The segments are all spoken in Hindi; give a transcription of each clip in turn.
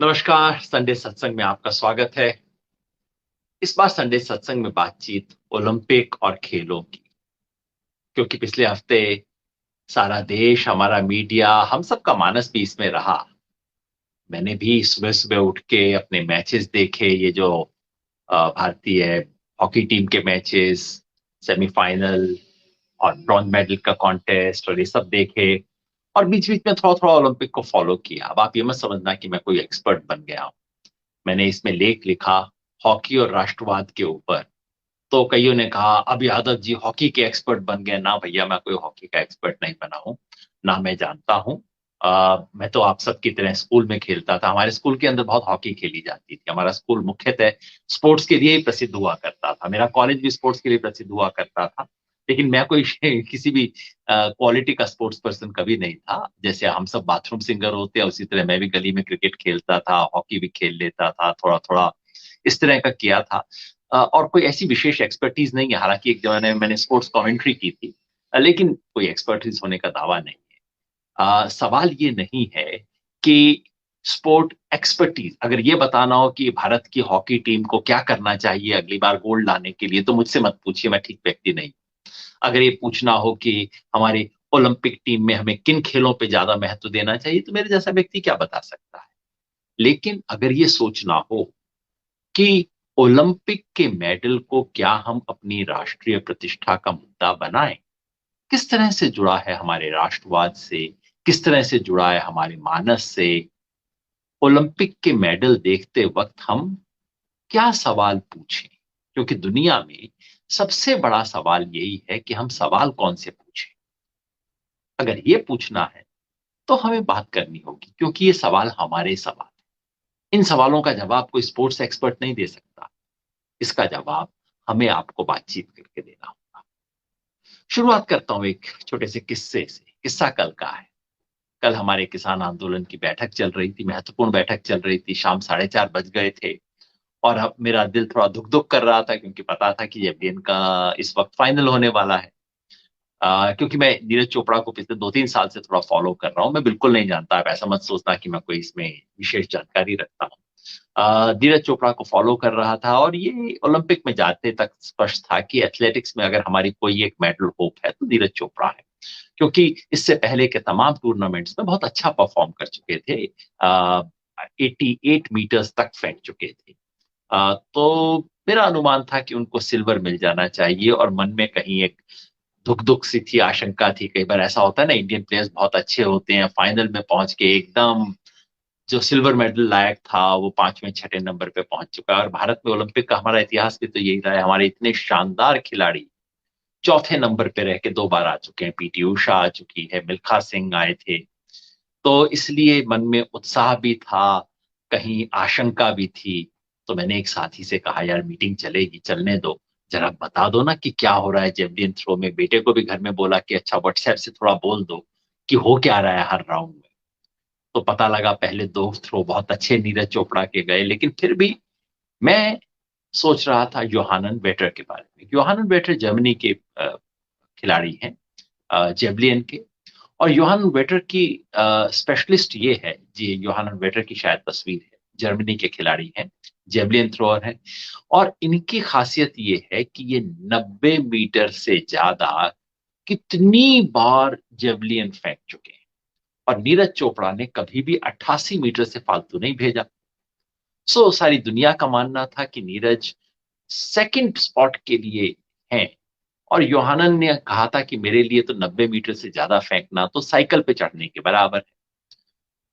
नमस्कार, संडे सत्संग में आपका स्वागत है। इस बार संडे सत्संग में बातचीत ओलंपिक और खेलों की, क्योंकि पिछले हफ्ते सारा देश, हमारा मीडिया, हम सबका मानस भी इसमें रहा। मैंने भी सुबह-सुबह उठ के अपने मैचेस देखे, ये जो भारतीय हॉकी टीम के मैचेस, सेमीफाइनल और ब्रॉन्ज मेडल का कॉन्टेस्ट और ये सब देखे और बीच-बीच में थोड़ा-थोड़ा ओलंपिक को फॉलो किया। अब आप ये मत समझना कि मैं कोई एक्सपर्ट बन गया हूँ। मैंने इसमें लेख लिखा हॉकी और राष्ट्रवाद के ऊपर। तो कइयों ने कहा अब यादव जी हॉकी के एक्सपर्ट बन गए। ना भैया, मैं कोई हॉकी का एक्सपर्ट नहीं बना हूँ, ना मैं जानता हूँ। मैं तो आप सबकी तरह स्कूल में खेलता था। हमारे स्कूल के अंदर बहुत हॉकी खेली जाती थी। हमारा स्कूल मुख्यतः स्पोर्ट्स के लिए ही प्रसिद्ध हुआ करता था। मेरा कॉलेज भी स्पोर्ट्स के लिए प्रसिद्ध हुआ करता था। लेकिन मैं कोई किसी भी क्वालिटी का स्पोर्ट्स पर्सन कभी नहीं था। जैसे हम सब बाथरूम सिंगर होते हैं, उसी तरह मैं भी गली में क्रिकेट खेलता था, हॉकी भी खेल लेता था, थोड़ा-थोड़ा इस तरह का किया था। और कोई ऐसी विशेष एक्सपर्टीज़ नहीं है। हालाँकि एक ज़माने में मैंने स्पोर्ट्स कमेंट्री की थी। लेकिन कोई एक्सपर्टीज़ होने का दावा नहीं है। सवाल ये नहीं है कि स्पोर्ट एक्सपर्टीज़ अगर ये बताना हो कि भारत की हॉकी टीम को क्या करना चाहिए अगली बार गोल्ड लाने के लिए, तो मुझसे मत पूछिए, मैं ठीक व्यक्ति नहीं। अगर ये पूछना हो कि हमारी ओलंपिक टीम में हमें किन खेलों पे ज़्यादा महत्व देना चाहिए, तो मेरे जैसा व्यक्ति क्या बता सकता है। लेकिन अगर ये सोचना हो कि ओलंपिक के मेडल को क्या हम अपनी राष्ट्रीय प्रतिष्ठा का मुद्दा बनाएँ? किस तरह से जुड़ा है हमारे राष्ट्रवाद से? किस तरह से जुड़ा है हमारे मानस से? ओलंपिक के मेडल देखते वक़्त हम क्या सवाल पूछें? क्योंकि दुनिया में सबसे बड़ा सवाल यही है कि हम सवाल कौन से पूछें? अगर ये पूछना है, तो हमें बात करनी होगी क्योंकि ये सवाल हमारे सवाल हैं। इन सवालों का जवाब कोई स्पोर्ट्स एक्सपर्ट नहीं दे सकता। इसका जवाब हमें आपको बातचीत करके देना होगा। शुरुआत करता हूँ एक छोटे से किस्से से। किस्सा कल का है। कल हमारे किसान आंदोलन की बैठक चल रही थी, महत्वपूर्ण बैठक चल रही थी। शाम 4:30 बज गए थे और अब मेरा दिल थोड़ा धुक-धुक कर रहा था क्योंकि पता था कि जेवलिन का इस वक़्त फाइनल होने वाला है। क्योंकि मैं नीरज चोपड़ा को पिछले 2-3 साल से थोड़ा फ़ॉलो कर रहा हूँ। मैं बिल्कुल नहीं जानता, आप ऐसा मत सोचना कि मैं कोई इसमें विशेष जानकारी रखता हूँ। नीरज चोपड़ा को फ़ॉलो कर रहा था और ये ओलंपिक में जाते तक स्पष्ट था कि एथलेटिक्स में अगर हमारी कोई एक मेडल होप है तो नीरज चोपड़ा है। क्योंकि इससे पहले के तमाम टूर्नामेंट्स में बहुत अच्छा परफ़ॉर्म कर चुके थे। 88 मीटर्स तक फेंक चुके थे। तो मेरा अनुमान था कि उनको सिल्वर मिल जाना चाहिए और मन में कहीं एक धुक-धुक सी थी, आशंका थी। कई बार ऐसा होता है ना, इंडियन प्लेयर्स बहुत अच्छे होते हैं, फाइनल में पहुँच के एकदम जो सिल्वर मेडल लायक था, वो 5वें छठे नंबर पे पहुँच चुका है और भारत में ओलंपिक का हमारा इतिहास भी तो यही रहा है। हमारे इतने शानदार खिलाड़ी चौथे नंबर पे रह के 2 बार आ चुके हैं। पीटी उषा आ चुकी है, मिल्खा सिंह आए थे। तो इसलिए मन में उत्साह भी था, कहीं आशंका भी थी। तो मैंने एक साथी से कहा, यार मीटिंग चलेगी, चलने दो। ज़रा बता दो ना कि क्या हो रहा है जेवलिन थ्रो में। बेटे को भी घर में बोला कि अच्छा व्हाट्सएप से थोड़ा बोल दो कि हो क्या रहा है हर राउंड में। तो पता लगा पहले 2 थ्रो बहुत अच्छे नीरज चोपड़ा के गए, लेकिन फिर भी मैं सोच रहा था योहानन वेटर के बारे में। योहानन वेटर जर्मनी के खिलाड़ी हैं, जेवलिन के। और योहानन वेटर की स्पेशलिस्ट ये है जी, योहानन वेटर की शायद तस्वीर है। जर्मनी के खिलाड़ी हैं, जेवलिन थ्रोअर हैं और इनकी खासियत ये है कि ये 90 मीटर से ज़्यादा कितनी बार जेवलिन फेंक चुके हैं और नीरज चोपड़ा ने कभी भी 88 मीटर से फालतू नहीं भेजा। सो सारी दुनिया का मानना था कि नीरज सेकंड स्पॉट के लिए हैं और योहानन ने कहा था कि मेरे लिए तो 90 मीटर से ज़्यादा फेंकना तो साइकिल पे चढ़ने के बराबर है।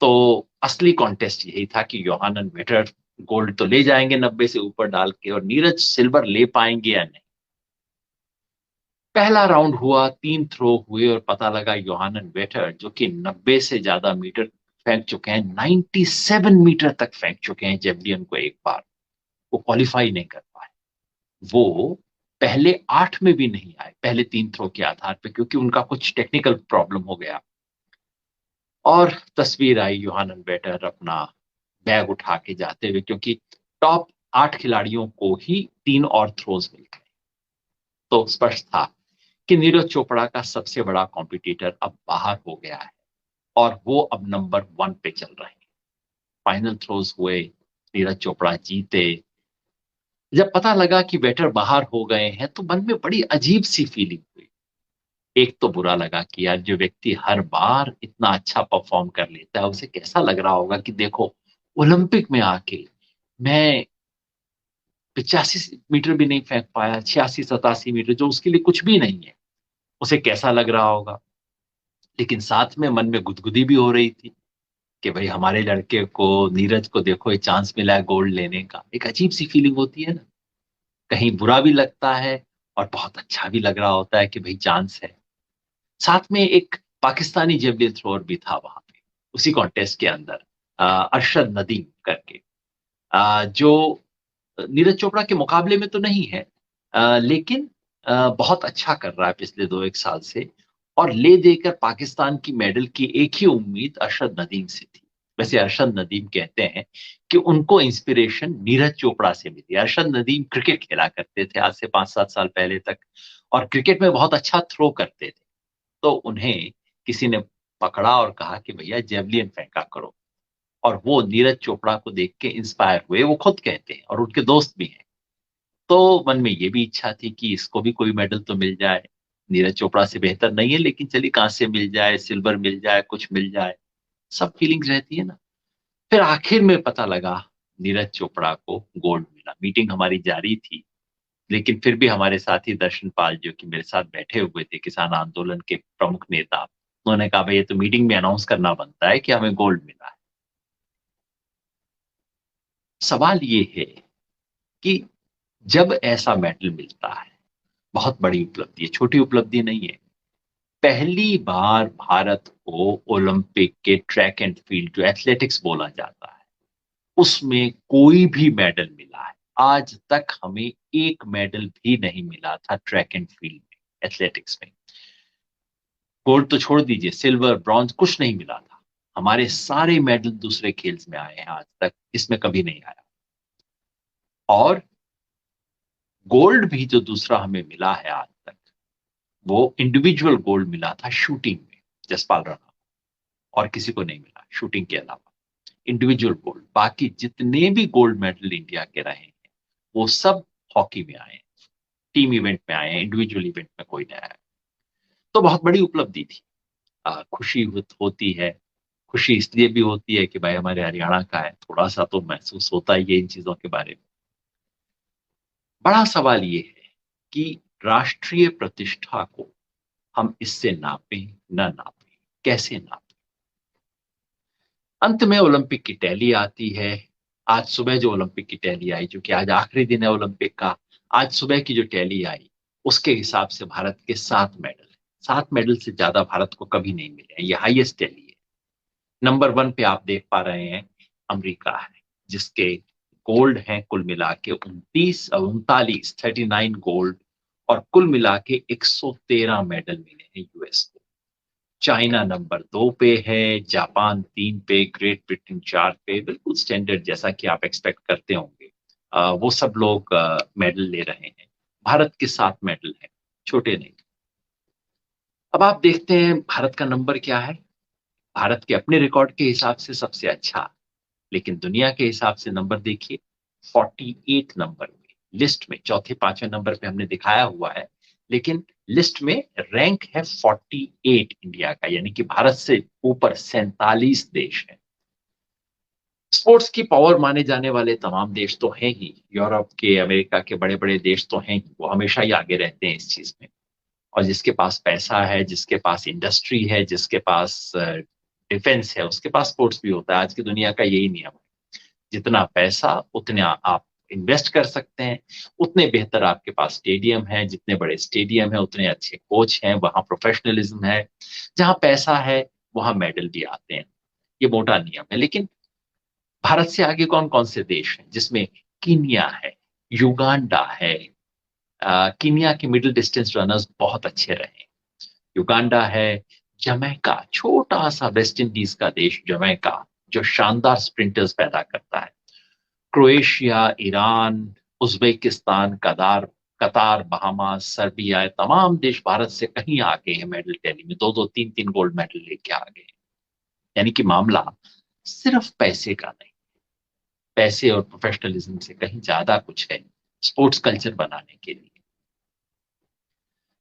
तो असली कॉन्टेस्ट यही था कि योहानन वेटर गोल्ड तो ले जाएँगे 90 से ऊपर डाल के और नीरज सिल्वर ले पाएँगे या नहीं। पहला राउंड हुआ, 3 थ्रो हुए और पता लगा योहानन वेटर जो कि 90 से ज़्यादा मीटर फेंक चुके हैं, 97 मीटर तक फेंक चुके हैं जेवलिन को एक बार, वो क्वालीफाई नहीं कर पाए। वो पहले 8 में भी नहीं आए, पहले 3 थ्रो के आधार पे क्योंकि उनका कुछ टेक्निकल प्रॉब्लम हो गया। और तस्वीर आई योहानन वेटर अपना बैग उठा के जाते हुए, क्योंकि टॉप 8 खिलाड़ियों को ही 3 और थ्रोज़ मिल गए। तो स्पष्ट था कि नीरज चोपड़ा का सबसे बड़ा कॉम्पिटिटर अब बाहर हो गया है और वो अब नंबर 1 पे चल रहे हैं। फाइनल थ्रोज हुए, नीरज चोपड़ा जीते। जब पता लगा कि बैटर बाहर हो गए हैं तो मन में बड़ी अजीब सी फीलिंग हुई। एक तो बुरा लगा कि यार जो व्यक्ति हर बार इतना अच्छा परफॉर्म कर लेता है उसे कैसा लग रहा होगा कि देखो ओलंपिक में आके मैं 85 मीटर भी नहीं फेंक पाया, 86 87 मीटर जो उसके लिए कुछ भी नहीं है, उसे कैसा लग रहा होगा। लेकिन साथ में मन में गुदगुदी भी हो रही थी कि भाई हमारे लड़के को, नीरज को देखो ये चांस मिला है गोल्ड लेने का। एक अजीब सी फीलिंग होती है ना, कहीं बुरा भी लगता है और बहुत अच्छा भी लग रहा होता है कि भाई चांस है। साथ में एक पाकिस्तानी जेवलिन थ्रोअर भी था वहां पे उसी कॉन्टेस्ट के अंदर, अरशद नदीम करके, जो नीरज चोपड़ा के मुकाबले में तो नहीं है, लेकिन बहुत अच्छा कर रहा है पिछले 2 एक साल से। और ले देकर पाकिस्तान की मेडल की एक ही उम्मीद अरशद नदीम से थी। वैसे अरशद नदीम कहते हैं कि उनको इंस्पिरेशन नीरज चोपड़ा से मिली। अरशद नदीम क्रिकेट खेला करते थे आज से 5 7 साल पहले तक, और क्रिकेट में बहुत अच्छा थ्रो करते थे। तो उन्हें किसी ने पकड़ा और कहा कि भैया जेवलिन फेंका करो, और वो नीरज चोपड़ा को देख के इंस्पायर हुए, वो खुद कहते हैं और उनके दोस्त भी हैं। तो मन में ये भी इच्छा थी कि इसको भी कोई मेडल तो मिल जाए। नीरज चोपड़ा से बेहतर नहीं है लेकिन चलिए कांस्य मिल जाए, सिल्वर मिल जाए, कुछ मिल जाए, सब फीलिंग्स रहती है ना। फिर आखिर में पता लगा नीरज चोपड़ा को गोल्ड मिला। मीटिंग हमारी जारी थी, लेकिन फिर भी हमारे साथी दर्शन पाल जो कि मेरे साथ बैठे हुए थे, किसान आंदोलन के प्रमुख नेता, उन्होंने कहा भाई ये तो मीटिंग में अनाउंस करना बनता है कि हमें गोल्ड मिला है। सवाल ये है कि जब ऐसा मेडल मिलता है, बहुत बड़ी उपलब्धि है, छोटी उपलब्धि नहीं है। पहली बार भारत को ओलंपिक के ट्रैक एंड फील्ड, जो एथलेटिक्स बोला जाता है, उसमें कोई भी मेडल मिला है। आज तक हमें एक मेडल भी नहीं मिला था ट्रैक एंड फील्ड में, एथलेटिक्स में। गोल्ड तो छोड़ दीजिए, सिल्वर ब्रॉन्ज कुछ नहीं मिला था। हमारे सारे मेडल दूसरे खेल्स में आए हैं, आज तक इसमें कभी नहीं आया। और गोल्ड भी जो दूसरा हमें मिला है आज तक, वो इंडिविजुअल गोल्ड मिला था शूटिंग में, जसपाल राणा, और किसी को नहीं मिला शूटिंग के अलावा इंडिविजुअल गोल्ड। बाकी जितने भी गोल्ड मेडल इंडिया के रहे हैं वो सब हॉकी में आए हैं, टीम इवेंट में आए हैं, इंडिविजुअल इवेंट में कोई नहीं आया। तो बहुत बड़ी उपलब्धि थी। खुशी होती है। खुशी इसलिए भी होती है कि भाई हमारे हरियाणा का है, थोड़ा सा तो महसूस होता ही है इन चीजों के बारे में। बड़ा सवाल ये है कि राष्ट्रीय प्रतिष्ठा को हम इससे नापें न नापें, कैसे नापें। अंत में ओलंपिक की टैली आती है। आज सुबह जो ओलंपिक की टैली आई, जो कि आज आखिरी दिन है ओलंपिक का, आज सुबह की जो टैली आई उसके हिसाब से भारत के 7 मेडल हैं। 7 मेडल से ज्यादा भारत को कभी नहीं मिले हैं, ये हाईएस्ट टैली है। नंबर 1 पे आप देख पा रहे हैं अमेरिका है, जिसके गोल्ड हैं कुल मिला के 39 गोल्ड, और कुल मिला के 113 मेडल मिले हैं यूएस को। चाइना नंबर 2 पे है, जापान 3 पे, ग्रेट ब्रिटेन 4 पे, बिल्कुल स्टैंडर्ड जैसा कि आप एक्सपेक्ट करते होंगे। वो सब लोग मेडल ले रहे हैं। भारत के 7 मेडल हैं, छोटे नहीं। अब आप देखते हैं भारत का नंबर क्या है। भारत के अपने रिकॉर्ड के हिसाब से सबसे अच्छा, लेकिन दुनिया के हिसाब से नंबर देखिए, 48 नंबर में, लिस्ट में चौथे पांचवें नंबर पे हमने दिखाया हुआ है, लेकिन लिस्ट में रैंक है 48 इंडिया का, यानी कि भारत से ऊपर 47 देश हैं। स्पोर्ट्स की पावर माने जाने वाले तमाम देश तो हैं ही, यूरोप के, अमेरिका के बड़े बड़े देश तो हैं ही, वो हमेशा ही आगे रहते हैं इस चीज में। और जिसके पास पैसा है, जिसके पास इंडस्ट्री है, जिसके पास डिफेंस है, उसके पास स्पोर्ट्स भी होता है। आज की दुनिया का यही नियम है, जितना पैसा उतना आप इन्वेस्ट कर सकते हैं, उतने बेहतर आपके पास स्टेडियम है। जितने बड़े स्टेडियम है उतने अच्छे कोच हैं, वहां प्रोफेशनलिज्म है। जहां पैसा है वहां मेडल भी आते हैं, ये मोटा नियम है। लेकिन भारत से आगे कौन कौन से देश हैं, जिसमें कीनिया है, युगांडा है। कीनिया के मिडिल डिस्टेंस रनर्स बहुत अच्छे रहे। युगांडा है, जमैका, छोटा सा वेस्ट इंडीज का देश जमैका, जो शानदार स्प्रिंटर्स पैदा करता है। क्रोएशिया, ईरान, उज्बेकिस्तान, कतार, कतार, बहामास, सर्बिया, ये तमाम देश भारत से कहीं आगे हैं मेडल टैली में, दो दो तीन तीन गोल्ड मेडल लेके आ गए हैं। यानी कि मामला सिर्फ पैसे का नहीं, पैसे और प्रोफेशनलिज्म से कहीं ज्यादा कुछ है स्पोर्ट्स कल्चर बनाने के लिए।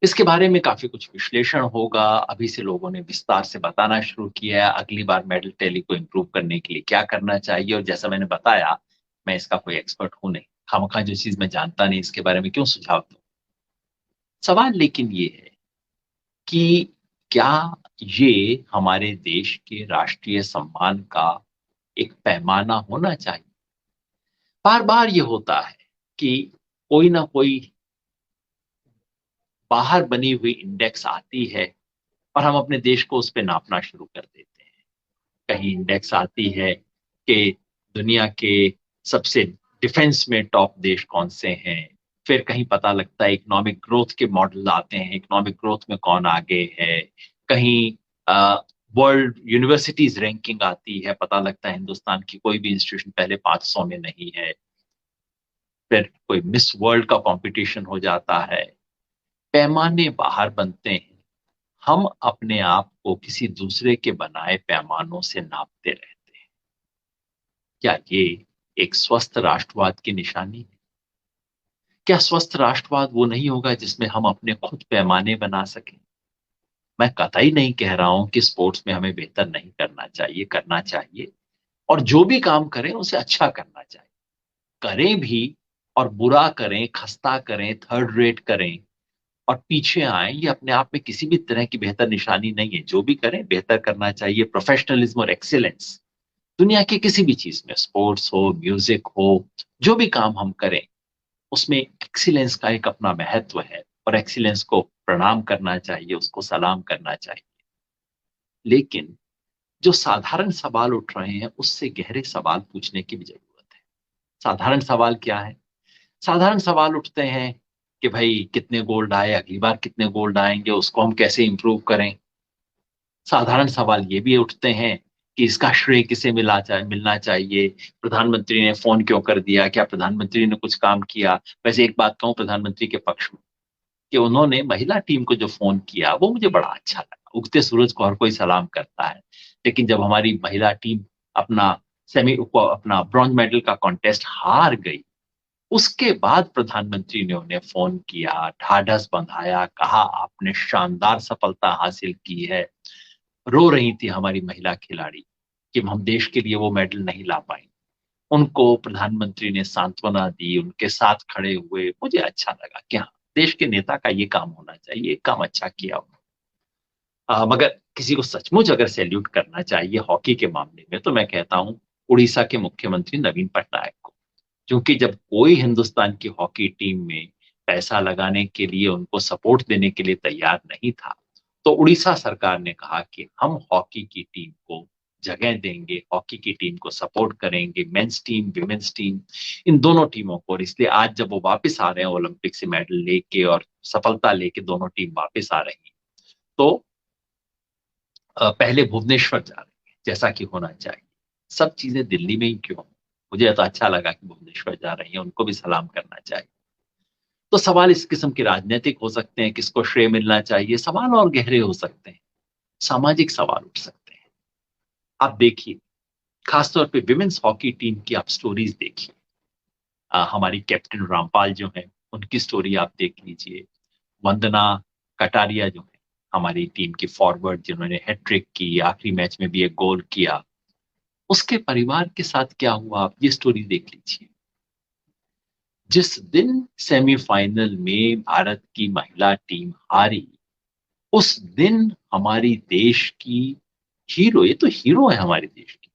इसके बारे में काफी कुछ विश्लेषण होगा। अभी से लोगों ने विस्तार से बताना शुरू किया है अगली बार मेडल टैली को इम्प्रूव करने के लिए क्या करना चाहिए। और जैसा मैंने बताया, मैं इसका कोई एक्सपर्ट हूं नहीं, खामखा जो चीज मैं जानता नहीं इसके बारे में क्यों सुझाव दूं। सवाल लेकिन ये है कि क्या ये हमारे देश के राष्ट्रीय सम्मान का एक पैमाना होना चाहिए। बार बार ये होता है कि कोई ना कोई बाहर बनी हुई इंडेक्स आती है और हम अपने देश को उस पे नापना शुरू कर देते हैं। कहीं इंडेक्स आती है कि दुनिया के सबसे डिफेंस में टॉप देश कौन से हैं। फिर कहीं पता लगता है इकोनॉमिक ग्रोथ के मॉडल आते हैं, इकोनॉमिक ग्रोथ में कौन आगे है। कहीं वर्ल्ड यूनिवर्सिटीज रैंकिंग आती है, पता लगता है हिंदुस्तान की कोई भी इंस्टीट्यूशन पहले 500 में नहीं है। फिर कोई मिस वर्ल्ड का कंपटीशन हो जाता है। पैमाने बाहर बनते हैं, हम अपने आप को किसी दूसरे के बनाए पैमानों से नापते रहते हैं। क्या ये एक स्वस्थ राष्ट्रवाद की निशानी है? क्या स्वस्थ राष्ट्रवाद वो नहीं होगा जिसमें हम अपने खुद पैमाने बना सकें? मैं कतई नहीं कह रहा हूं कि स्पोर्ट्स में हमें बेहतर नहीं करना चाहिए, करना चाहिए। और जो भी काम करें उसे अच्छा करना चाहिए। करें भी और बुरा करें, खस्ता करें, थर्ड रेट करें और पीछे आए, ये अपने आप में किसी भी तरह की बेहतर निशानी नहीं है। जो भी करें बेहतर करना चाहिए। प्रोफेशनलिज्म और एक्सीलेंस दुनिया की किसी भी चीज में, स्पोर्ट्स हो, म्यूजिक हो, जो भी काम हम करें उसमें एक्सीलेंस का एक अपना महत्व है और एक्सीलेंस को प्रणाम करना चाहिए, उसको सलाम करना चाहिए। लेकिन जो साधारण सवाल उठ रहे हैं उससे गहरे सवाल पूछने की भी जरूरत है। साधारण सवाल क्या है? साधारण सवाल उठते हैं कि भाई कितने गोल्ड आए, अगली बार कितने गोल्ड आएंगे, उसको हम कैसे इंप्रूव करें। साधारण सवाल ये भी उठते हैं कि इसका श्रेय किसे मिलना चाहिए। प्रधानमंत्री ने फोन क्यों कर दिया, क्या प्रधानमंत्री ने कुछ काम किया। वैसे एक बात कहूं प्रधानमंत्री के पक्ष में, कि उन्होंने महिला टीम को जो फोन किया वो मुझे बड़ा अच्छा लगा। उगते सूरज को हर कोई सलाम करता है, लेकिन जब हमारी महिला टीम अपना अपना ब्रॉन्ज मेडल का कॉन्टेस्ट हार गई, उसके बाद प्रधानमंत्री ने उन्हें फोन किया, ढाढ़स बंधाया, कहा आपने शानदार सफलता हासिल की है। रो रही थी हमारी महिला खिलाड़ी कि हम देश के लिए वो मेडल नहीं ला पाए। उनको प्रधानमंत्री ने सांत्वना दी, उनके साथ खड़े हुए। मुझे अच्छा लगा कि हाँ, देश के नेता का ये काम होना चाहिए, ये काम अच्छा किया उन्होंने। मगर किसी को सचमुच अगर सैल्यूट करना चाहिए हॉकी के मामले में, तो मैं कहता हूँ उड़ीसा के मुख्यमंत्री नवीन पटनायक को। क्योंकि जब कोई हिंदुस्तान की हॉकी टीम में पैसा लगाने के लिए, उनको सपोर्ट देने के लिए तैयार नहीं था, तो उड़ीसा सरकार ने कहा कि हम हॉकी की टीम को जगह देंगे, हॉकी की टीम को सपोर्ट करेंगे, मेंस टीम, विमेंस टीम, इन दोनों टीमों को। और इसलिए आज जब वो वापस आ रहे हैं ओलंपिक से मेडल लेके और सफलता लेके, दोनों टीम वापस आ रही हैं, तो पहले भुवनेश्वर जा रहे हैं जैसा कि होना चाहिए। सब चीजें दिल्ली में ही क्यों? मुझे तो अच्छा लगा कि भुवनेश्वर जा रही हैं, उनको भी सलाम करना चाहिए। तो सवाल इस किस्म के राजनीतिक हो सकते हैं, किसको श्रेय मिलना चाहिए। सवाल और गहरे हो सकते हैं, सामाजिक सवाल उठ सकते हैं। आप देखिए, खासतौर पे विमेन्स हॉकी टीम की आप स्टोरीज देखिए। हमारी कैप्टन रामपाल जो है, उनकी स्टोरी आप देख लीजिए। वंदना कटारिया जो है, हमारी टीम की फॉरवर्ड जिन्होंने हैट्रिक की, आखिरी मैच में भी एक गोल किया, उसके परिवार के साथ क्या हुआ आप ये स्टोरी देख लीजिए। जिस दिन सेमीफाइनल में भारत की महिला टीम हारी, उस दिन हमारी देश की हीरो, ये तो हीरो है हमारे देश की,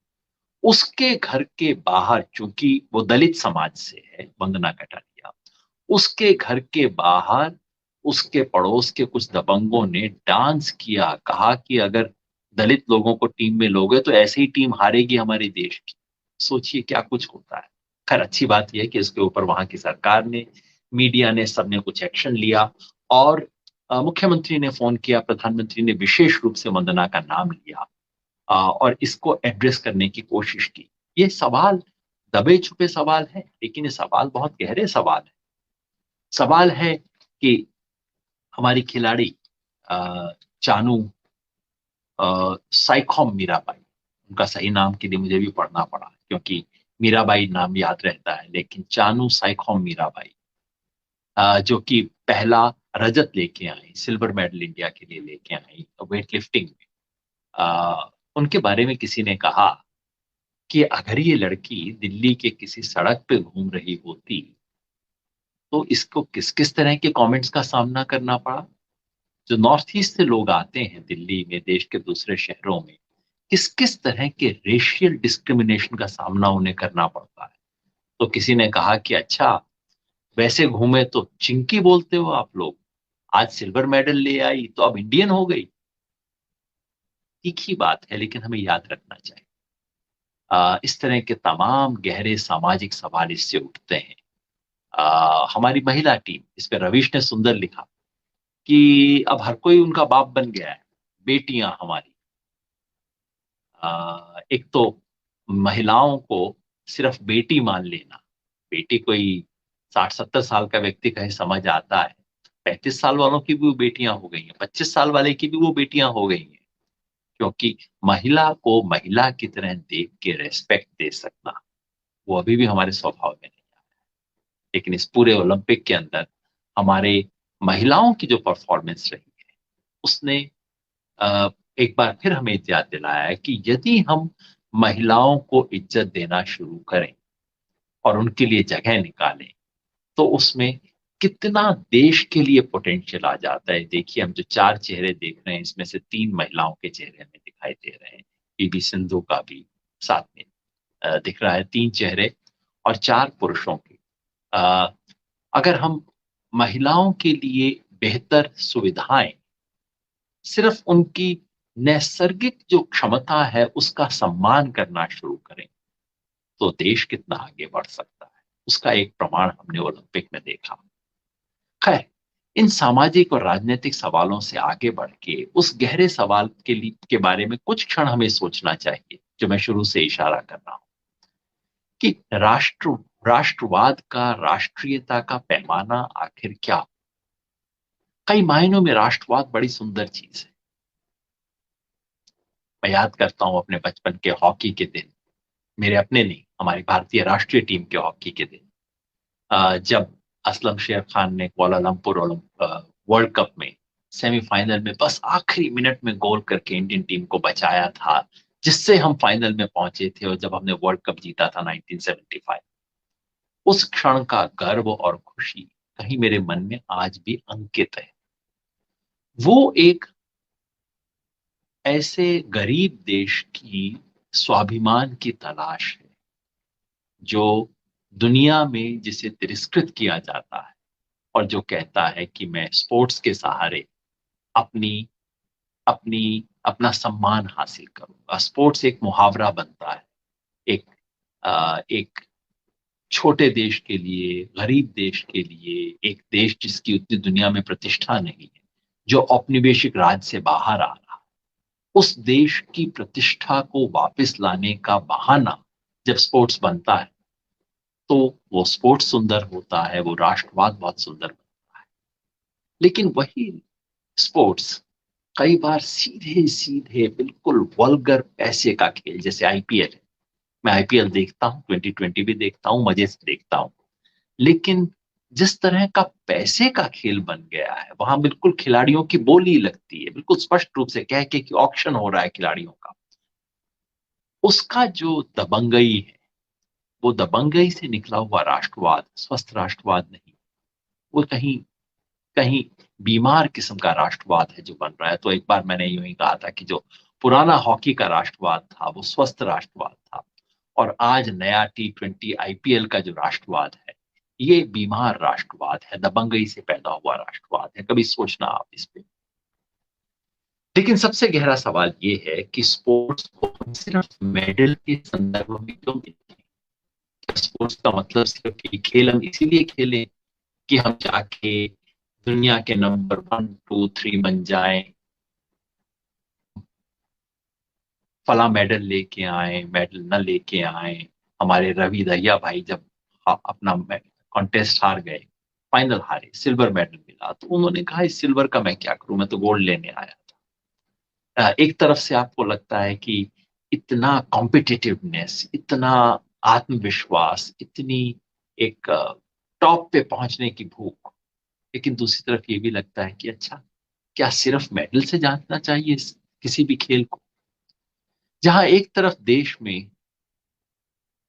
उसके घर के बाहर, चूंकि वो दलित समाज से है वंदना कटारिया, उसके घर के बाहर उसके पड़ोस के कुछ दबंगों ने डांस किया, कहा कि अगर दलित लोगों को टीम में लोगे तो ऐसे ही टीम हारेगी हमारे देश की। सोचिए क्या कुछ होता है। खैर अच्छी बात यह है कि इसके ऊपर वहां की सरकार ने, मीडिया ने, सबने कुछ एक्शन लिया और मुख्यमंत्री ने फोन किया, प्रधानमंत्री ने विशेष रूप से वंदना का नाम लिया और इसको एड्रेस करने की कोशिश की। ये सवाल दबे छुपे सवाल है, लेकिन ये सवाल बहुत गहरे सवाल है। सवाल है कि हमारी खिलाड़ी चानू साइखोम मीराबाई, उनका सही नाम के लिए मुझे भी पढ़ना पड़ा क्योंकि मीराबाई नाम याद रहता है, लेकिन चानू साइखोम मीराबाई, जो कि पहला रजत लेके आई, सिल्वर मेडल इंडिया के लिए लेके आई वेट लिफ्टिंग में। उनके बारे में किसी ने कहा कि अगर ये लड़की दिल्ली के किसी सड़क पे घूम रही होती तो इसको किस किस तरह के कमेंट्स का सामना करना पड़ा। जो नॉर्थ ईस्ट से लोग आते हैं दिल्ली में, देश के दूसरे शहरों में, किस किस तरह के रेशियल डिस्क्रिमिनेशन का सामना उन्हें करना पड़ता है। तो किसी ने कहा कि अच्छा, वैसे घूमे तो चिंकी बोलते हो आप लोग, आज सिल्वर मेडल ले आई तो अब इंडियन हो गई। ठीक ही बात है, लेकिन हमें याद रखना चाहिए इस तरह के तमाम गहरे सामाजिक सवाल इससे उठते हैं। हमारी महिला टीम, इस पे रवीश ने सुंदर लिखा कि अब हर कोई उनका बाप बन गया है। बेटियां हमारी, एक तो महिलाओं को सिर्फ बेटी मान लेना, बेटी कोई 60-70 साल का व्यक्ति कहे समझ आता है, 35 साल वालों की भी वो बेटियां हो गई हैं, 25 साल वाले की भी वो बेटियां हो गई हैं। क्योंकि महिला को महिला की तरह देख के रेस्पेक्ट दे सकना, वो अभी भी हमारे स्वभाव में नहीं है। लेकिन इस पूरे ओलंपिक के अंदर हमारे महिलाओं की जो परफॉर्मेंस रही है, उसने अ, एक बार फिर हमें याद दिलाया है कि यदि हम महिलाओं को इज्जत देना शुरू करें और उनके लिए जगह निकालें, तो उसमें कितना देश के लिए पोटेंशियल आ जाता है। देखिए, हम जो 4 चेहरे देख रहे हैं, इसमें से 3 महिलाओं के चेहरे हमें दिखाई दे रहे हैं। पीवी सिंधु का भी साथ में दिख रहा है, 3 चेहरे, और 4 पुरुषों के। अ, अगर हम महिलाओं के लिए बेहतर सुविधाएं, सिर्फ उनकी नैसर्गिक जो क्षमता है उसका सम्मान करना शुरू करें, तो देश कितना आगे बढ़ सकता है, उसका एक प्रमाण हमने ओलंपिक में देखा। खैर, इन सामाजिक और राजनीतिक सवालों से आगे बढ़ के उस गहरे सवाल के बारे में कुछ क्षण हमें सोचना चाहिए, जो मैं शुरू से इशारा कर रहा हूं कि राष्ट्रवाद का, राष्ट्रीयता का पैमाना आखिर क्या। कई मायनों में राष्ट्रवाद बड़ी सुंदर चीज है। मैं याद करता हूं अपने बचपन के हॉकी के दिन, मेरे अपने नहीं, हमारी भारतीय राष्ट्रीय टीम के हॉकी के दिन, जब असलम शेर खान ने कुआलालंपुर वर्ल्ड कप में सेमीफाइनल में बस आखिरी मिनट में गोल करके इंडियन टीम को बचाया था, जिससे हम फाइनल में पहुंचे थे, और जब हमने वर्ल्ड कप जीता था 1975, उस क्षण का गर्व और खुशी कहीं मेरे मन में आज भी अंकित है। वो एक ऐसे गरीब देश की स्वाभिमान की तलाश है, जो दुनिया में जिसे तिरस्कृत किया जाता है और जो कहता है कि मैं स्पोर्ट्स के सहारे अपनी अपनी अपना सम्मान हासिल करूंगा। स्पोर्ट्स एक मुहावरा बनता है, एक एक छोटे देश के लिए, गरीब देश के लिए, एक देश जिसकी उतनी दुनिया में प्रतिष्ठा नहीं है, जो औपनिवेशिक राज से बाहर आ रहा, उस देश की प्रतिष्ठा को वापस लाने का बहाना जब स्पोर्ट्स बनता है, तो वो स्पोर्ट्स सुंदर होता है, वो राष्ट्रवाद बहुत सुंदर बनता है। लेकिन वही स्पोर्ट्स कई बार सीधे सीधे बिल्कुल वल्गर पैसे का खेल, जैसे आईपीएल है। मैं आईपीएल देखता हूँ, 2020 भी देखता हूँ, मजे से देखता हूँ, लेकिन जिस तरह का पैसे का खेल बन गया है, वहां बिल्कुल खिलाड़ियों की बोली लगती है, बिल्कुल स्पष्ट रूप से कह के कि ऑक्शन हो रहा है खिलाड़ियों का। उसका जो दबंगई है, वो दबंगई से निकला हुआ राष्ट्रवाद स्वस्थ राष्ट्रवाद नहीं, वो कहीं कहीं बीमार किस्म का राष्ट्रवाद है जो बन रहा है। तो एक बार मैंने यूं ही कहा था कि जो पुराना हॉकी का राष्ट्रवाद था वो स्वस्थ राष्ट्रवाद था, और आज नया T20 आईपीएल का जो राष्ट्रवाद है, ये बीमार राष्ट्रवाद है, दबंगई से पैदा हुआ राष्ट्रवाद है। कभी सोचना आप इस पे। लेकिन सबसे गहरा सवाल ये है कि स्पोर्ट्स को हम सिर्फ मेडल के संदर्भ में क्यों देखते हैं। स्पोर्ट्स का मतलब सिर्फ कि खेल हम इसीलिए खेलें कि हम जाके दुनिया के नंबर 1, 2, 3 बन जाएं, फला मेडल लेके आए, मेडल न लेके आए। हमारे रवि दहिया भाई जब अपना कॉन्टेस्ट हार गए, फाइनल हारे, सिल्वर मेडल मिला, तो उन्होंने कहा इस सिल्वर का मैं क्या करूं, मैं तो गोल्ड लेने आया था। एक तरफ से आपको लगता है कि इतना कॉम्पिटिटिवनेस, इतना आत्मविश्वास, इतनी एक टॉप पे पहुंचने की भूख। लेकिन दूसरी तरफ ये भी लगता है कि अच्छा, क्या सिर्फ मेडल से जानना चाहिए किसी भी खेल को? जहां एक तरफ देश में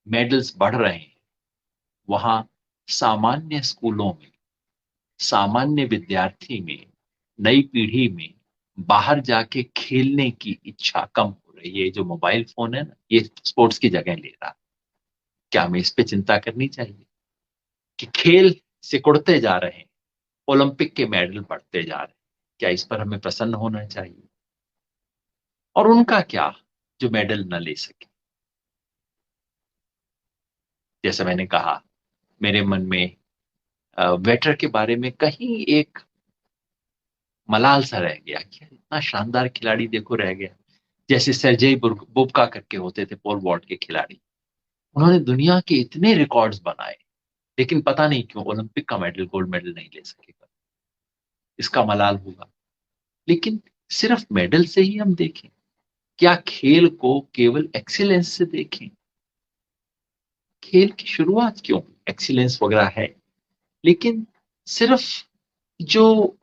मेडल्स बढ़ रहे हैं, वहां सामान्य स्कूलों में, सामान्य विद्यार्थी में, नई पीढ़ी में बाहर जाके खेलने की इच्छा कम हो रही है। ये जो मोबाइल फोन है ना, ये स्पोर्ट्स की जगह ले रहा है। क्या हमें इस पे चिंता करनी चाहिए कि खेल सिकुड़ते जा रहे हैं, ओलंपिक के मेडल बढ़ते जा रहे हैं? क्या इस पर हमें प्रसन्न होना चाहिए? और उनका क्या जो मेडल न ले सके? जैसे मैंने कहा, मेरे मन में वेटर के बारे में कहीं एक मलाल सा रह गया कि यार, इतना शानदार खिलाड़ी देखो रह गया। जैसे सर्जेई बुबका करके होते थे, पोल वॉल्ट के खिलाड़ी। उन्होंने दुनिया के इतने रिकॉर्ड्स बनाए, लेकिन पता नहीं क्यों ओलंपिक का मेडल, गोल्ड मेडल नहीं ले सकेगा। इसका मलाल होगा। लेकिन सिर्फ मेडल से ही हम देखें? क्या खेल को केवल एक्सीलेंस से देखें? खेल की शुरुआत क्यों एक्सीलेंस वगैरह है, लेकिन सिर्फ जो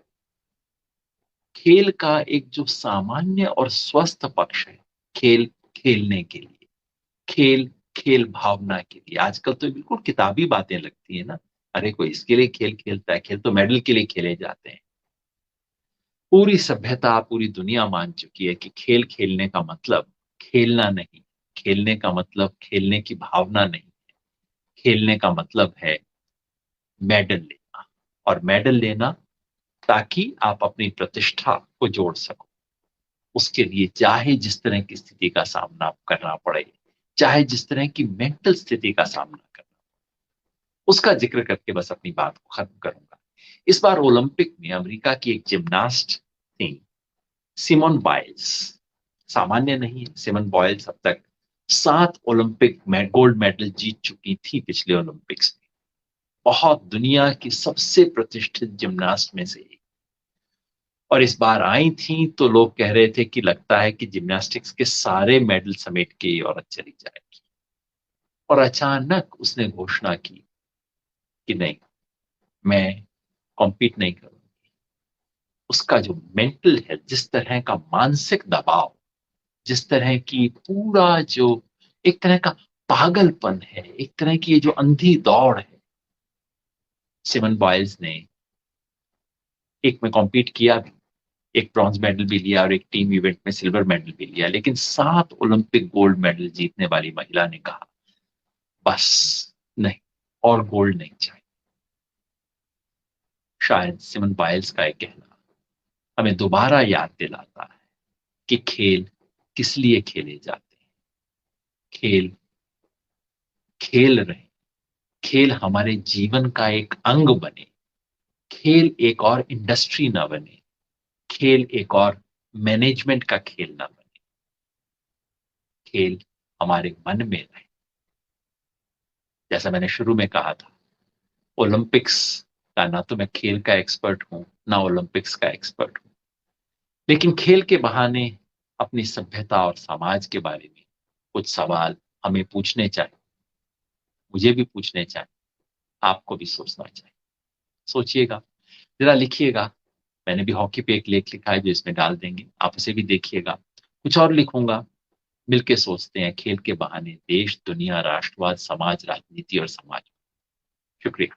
खेल का एक जो सामान्य और स्वस्थ पक्ष है, खेल खेलने के लिए, खेल खेल भावना के लिए, आजकल तो बिल्कुल किताबी बातें लगती है ना। अरे कोई इसके लिए खेल खेलता है? खेल तो मेडल के लिए खेले जाते हैं। पूरी सभ्यता, पूरी दुनिया मान चुकी है कि खेल खेलने का मतलब खेलना नहीं, खेलने का मतलब खेलने की भावना नहीं, खेलने का मतलब है मेडल लेना। और मेडल लेना ताकि आप अपनी प्रतिष्ठा को जोड़ सको। उसके लिए चाहे जिस तरह की स्थिति का सामना करना पड़े, चाहे जिस तरह की मेंटल स्थिति का सामना करना, उसका जिक्र करके बस अपनी बात को खत्म करूंगा। इस बार ओलंपिक में अमेरिका की एक जिम्नास्ट थी, सिमोन बाइल्स। सामान्य नहीं है, सिमोन बाइल्स अब तक 7 ओलंपिक में गोल्ड मेडल जीत चुकी थी पिछले ओलंपिक्स में। बहुत दुनिया की सबसे प्रतिष्ठित जिम्नास्ट में से एक। और इस बार आई थी तो लोग कह रहे थे कि लगता है कि जिम्नास्टिक्स के सारे मेडल समेट के ये औरत चली जाएगी। और अचानक उसने घोषणा की कि नहीं, मैं कॉम्पीट नहीं करूंगी। उसका जो मेंटल है, जिस तरह का मानसिक दबाव, जिस तरह की पूरा जो एक तरह का पागलपन है, एक तरह की ये जो अंधी दौड़ है। सिमन बाइल्स ने एक में कॉम्पीट किया भी, एक ब्रॉन्ज मेडल भी लिया और एक टीम इवेंट में सिल्वर मेडल भी लिया, लेकिन 7 ओलंपिक गोल्ड मेडल जीतने वाली महिला ने कहा बस नहीं, और गोल्ड नहीं चाहिए। शायद सिमन बाइल्स का एक कहना हमें दोबारा याद दिलाता है कि खेल किस लिए खेले जाते हैं। खेल खेल रहे, खेल हमारे जीवन का एक अंग बने। खेल एक और इंडस्ट्री ना बने, खेल एक और मैनेजमेंट का खेल ना बने। खेल हमारे मन में रहे। जैसा मैंने शुरू में कहा था, ओलंपिक्स का ना तो मैं खेल का एक्सपर्ट हूं, ना ओलंपिक्स का एक्सपर्ट हूं, लेकिन खेल के बहाने अपनी सभ्यता और समाज के बारे में कुछ सवाल हमें पूछने चाहिए। मुझे भी पूछने चाहिए, आपको भी सोचना चाहिए। सोचिएगा, जरा लिखिएगा। मैंने भी हॉकी पे एक लेख लिखा है जो इसमें डाल देंगे, आप उसे भी देखिएगा। कुछ और लिखूंगा। मिलके सोचते हैं खेल के बहाने देश, दुनिया, राष्ट्रवाद, समाज, राजनीति और समाज। शुक्रिया।